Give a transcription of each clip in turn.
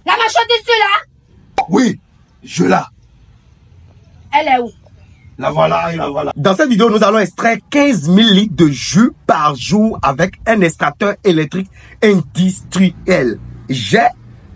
La marchandise, tu l'as? Oui, je l'ai. Elle est où? La voilà et la voilà. Dans cette vidéo, nous allons extraire 15 000 litres de jus par jour avec un extracteur électrique industriel. J'ai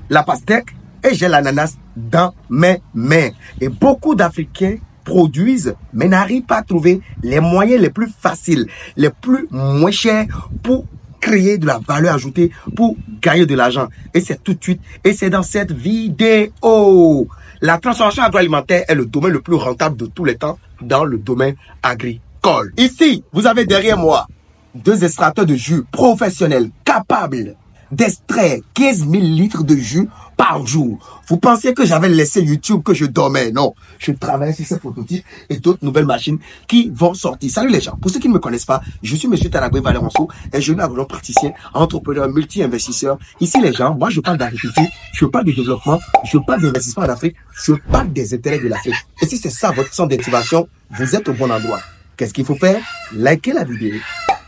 la pastèque et j'ai l'ananas dans mes mains. Et beaucoup d'Africains produisent, mais n'arrivent pas à trouver les moyens les plus faciles, les plus moins chers pour créer de la valeur ajoutée, pour gagner de l'argent. Et c'est tout de suite, et c'est dans cette vidéo. La transformation agroalimentaire est le domaine le plus rentable de tous les temps dans le domaine agricole. Ici, vous avez derrière moi 2 extracteurs de jus professionnels capables d'extraire 15 000 litres de jus par jour. Vous pensiez que j'avais laissé YouTube, que je dormais? Non, je travaille sur ces prototypes et d'autres nouvelles machines qui vont sortir. Salut les gens, pour ceux qui ne me connaissent pas, je suis Monsieur Tanabré Valéronceau, ingénieur agronome praticien, entrepreneur, multi-investisseur. Ici les gens, moi je parle d'agriculture, je parle de développement, je parle d'investissement en Afrique, je parle des intérêts de l'Afrique. Et si c'est ça votre centre d'activation, vous êtes au bon endroit. Qu'est-ce qu'il faut faire? Likez la vidéo,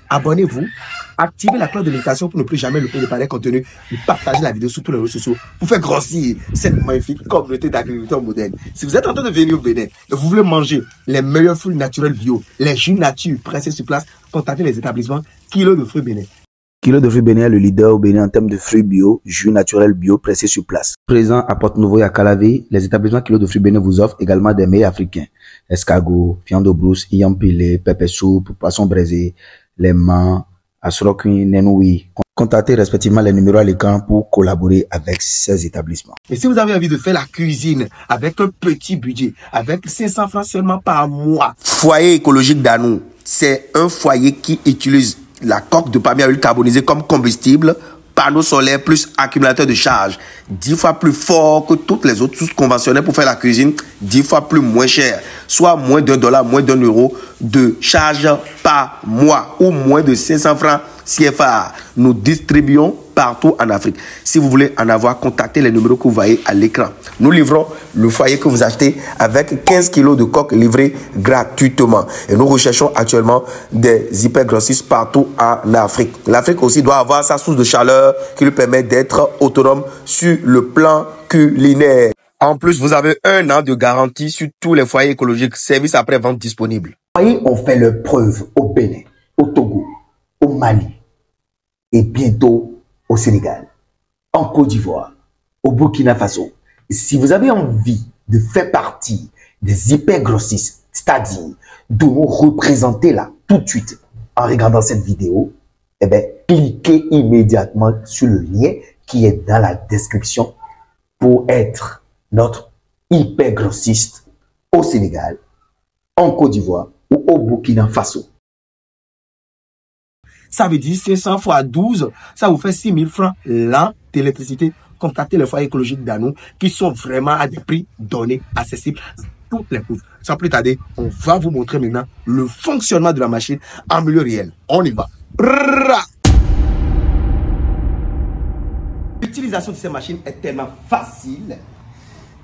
abonnez-vous, activez la cloche de notification pour ne plus jamais louper de pareils contenus et partagez la vidéo sur tous les réseaux sociaux pour faire grossir cette magnifique communauté d'agriculteurs modernes. Si vous êtes en train de venir au Bénin et vous voulez manger les meilleurs fruits naturels bio, les jus nature pressés sur place, contactez les établissements Kilo de Fruits Bénin. Kilo de Fruits Bénin est le leader au Bénin en termes de fruits bio, jus naturels bio pressés sur place. Présent à Porte-Nouveau et à Calavé, les établissements Kilo de Fruits Bénin vous offrent également des mets africains. Escargot, viande de brousse, yam pilé, pépé soupe, poisson braisé, les mans, Asroquin, Nenoui. Contactez respectivement les numéros à l'écran pour collaborer avec ces établissements. Et si vous avez envie de faire la cuisine avec un petit budget, avec 500 francs seulement par mois. Foyer écologique d'Anou, c'est un foyer qui utilise la coque de palmier à huile carbonisée comme combustible, panneau solaire plus accumulateur de charge, 10 fois plus fort que toutes les autres sources conventionnelles pour faire la cuisine, 10 fois plus moins cher, soit moins $1, moins €1 de charge par mois ou moins de 500 francs CFA. Nous distribuons partout en Afrique. Si vous voulez en avoir, contactez les numéros que vous voyez à l'écran. Nous livrons le foyer que vous achetez avec 15 kg de coque livrés gratuitement. Et nous recherchons actuellement des hypergrossistes partout en Afrique. L'Afrique aussi doit avoir sa source de chaleur qui lui permet d'être autonome sur le plan culinaire. En plus, vous avez 1 an de garantie sur tous les foyers écologiques, service après-vente disponible. Les foyers ont fait leur preuve au Bénin, au Togo, au Mali et bientôt au Sénégal, en Côte d'Ivoire, au Burkina Faso. Et si vous avez envie de faire partie des hypergrossistes, c'est-à-dire de nous représenter là tout de suite en regardant cette vidéo, eh bien, cliquez immédiatement sur le lien qui est dans la description pour être notre hypergrossiste au Sénégal, en Côte d'Ivoire ou au Burkina Faso. Ça veut dire 500 fois 12, ça vous fait 6 000 francs l'an d'électricité. Contactez les foyers écologiques d'Anou qui sont vraiment à des prix donnés, accessibles à toutes les couches. Sans plus tarder, on va vous montrer maintenant le fonctionnement de la machine en milieu réel. On y va. L'utilisation de ces machines est tellement facile.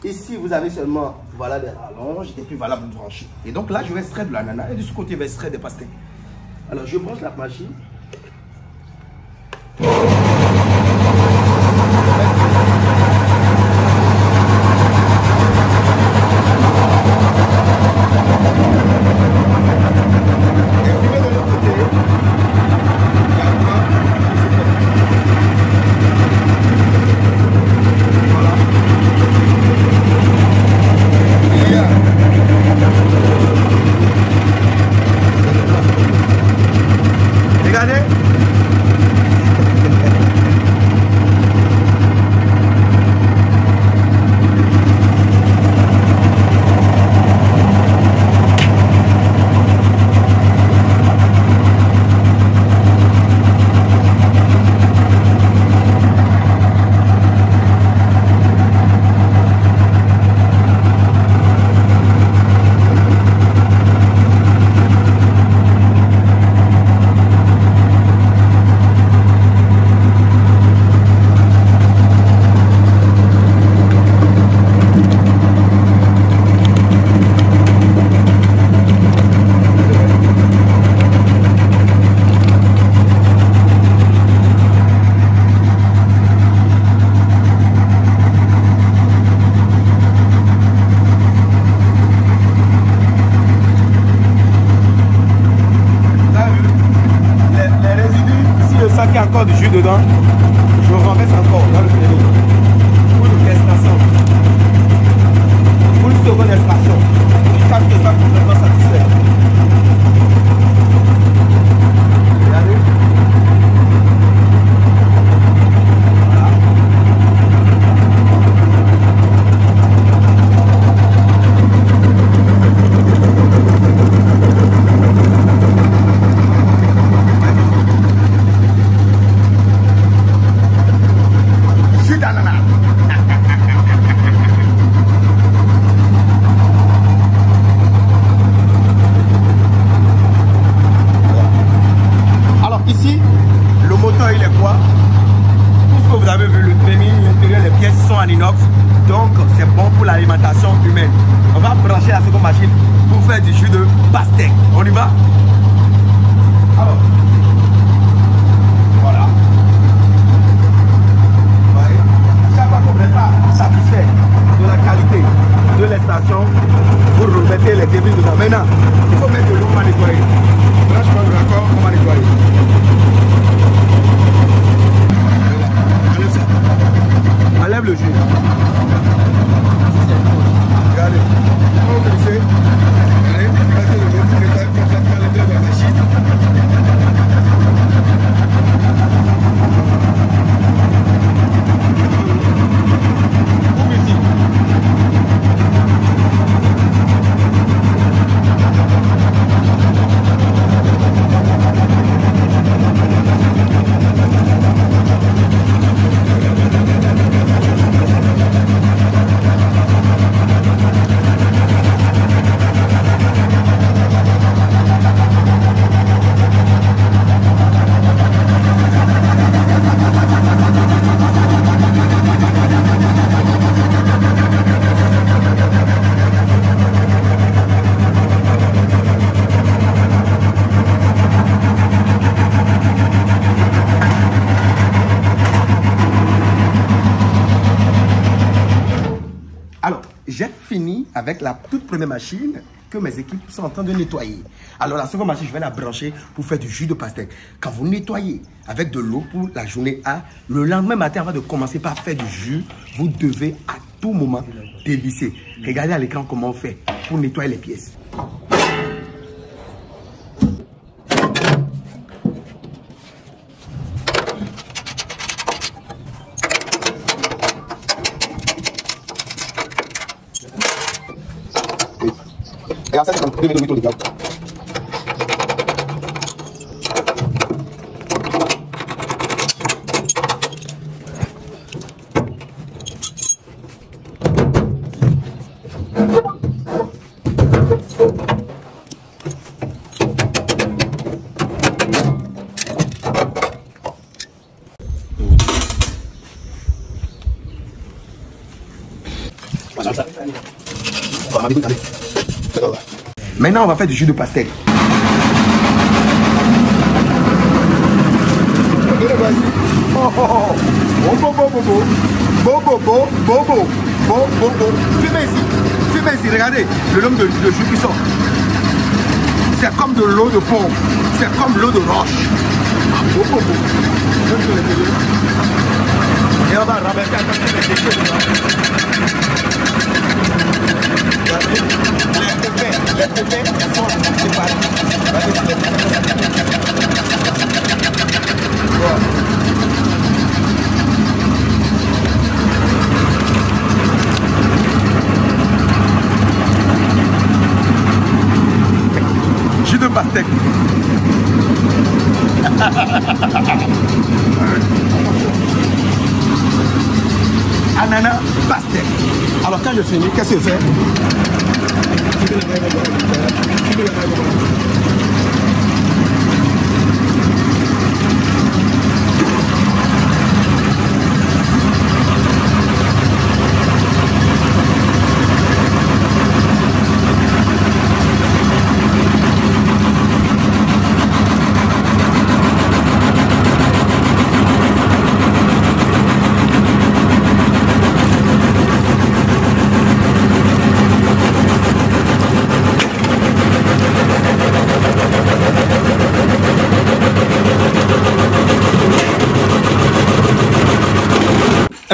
Ici, vous avez seulement voilà, des rallonges et puis voilà, vous branchez. Et donc là, je vais extraire de l'ananas et de ce côté, je vais extraire des pastèques. Alors, je branche la machine. Regardez. dedans, je renverse encore dans le périmètre. Pour une extraction. Pour une seconde extraction. Jusqu'à ce que ça soit complètement satisfait. Regardez. Alors ici, le moteur il est quoi? Tout ce que vous avez vu, le tréming, l'intérieur, les pièces sont en inox. Donc c'est bon pour l'alimentation humaine. On va brancher la seconde machine pour faire du jus de pastèque. On y va? Alors, voilà. Chaque fois qu'on n'est pas satisfait de la qualité de l'extraction, vous remettez les débris dedans. Maintenant, il faut mettre de l'eau pour nettoyer. Franchement, d'accord, on va nettoyer. Enlève ça. Enlève le jus. Regardez. Comment vous faites? Allez, mettez le jus pour nettoyer complètement l'intérieur de la machine. Ici. Alors, j'ai fini avec la toute première machine que mes équipes sont en train de nettoyer. Alors, la seconde machine, je vais la brancher pour faire du jus de pastèque. Quand vous nettoyez avec de l'eau pour la journée A, le lendemain matin, avant de commencer par faire du jus, vous devez à tout moment dévisser. Regardez à l'écran comment on fait pour nettoyer les pièces. Et ça, c'est comme 2 minutes de gaz. Maintenant, on va faire du jus de pastèque. Fumez ici, regardez le nombre de jus qui sort. C'est comme de l'eau de pompe, c'est comme l'eau de roche. Et on va ramasser les déchets les pépins, elles sont séparées. Jus de pastèque. Ananas pastèque. Alors quand je finis, qu'est-ce que je fais?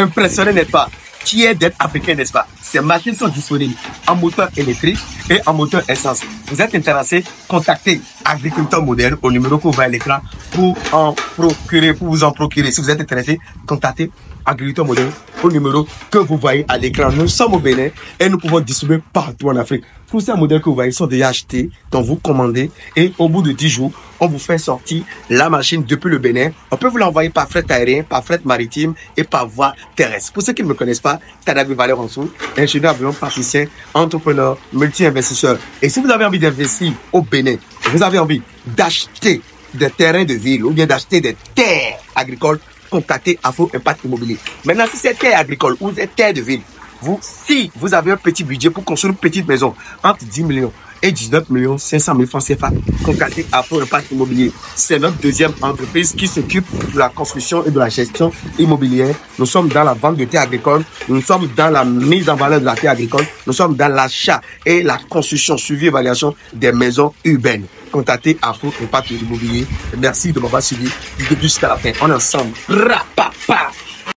Impressionné, n'est-ce pas? Qui est d'être africain, n'est-ce pas? Ces machines sont disponibles en moteur électrique et en moteur essence. Vous êtes intéressé? Contactez Agriculteur Moderne au numéro que vous voyez à l'écran pour vous en procurer. Si vous êtes intéressé, contactez Agriculteur Moderne au numéro que vous voyez à l'écran. Nous sommes au Bénin et nous pouvons distribuer partout en Afrique. Tous ces modèles que vous voyez sont déjà achetés, donc vous commandez et au bout de 10 jours, on vous fait sortir la machine depuis le Bénin. On peut vous l'envoyer par fret aérien, par fret maritime et par voie terrestre. Pour ceux qui ne me connaissent pas, Tadabi Valère Ansou, ingénieur avion, praticien, entrepreneur, multi-investisseur. Et si vous avez envie d'investir au Bénin, vous avez envie d'acheter des terrains de ville ou bien d'acheter des terres agricoles, contactez Afro Impact Immobilier. Maintenant, si c'est terre agricole ou c'est terre de ville, si vous avez un petit budget pour construire une petite maison entre 10 millions et 19 millions 500 000 francs CFA, contactez Afro Impact Immobilier. C'est notre deuxième entreprise qui s'occupe de la construction et de la gestion immobilière. Nous sommes dans la vente de terres agricoles, nous sommes dans la mise en valeur de la terre agricole, nous sommes dans l'achat et la construction, suivi, évaluation des maisons urbaines. Contactez Afro Impact Immobilier. Merci de m'avoir suivi du début jusqu'à la fin. On est ensemble. Rapapa.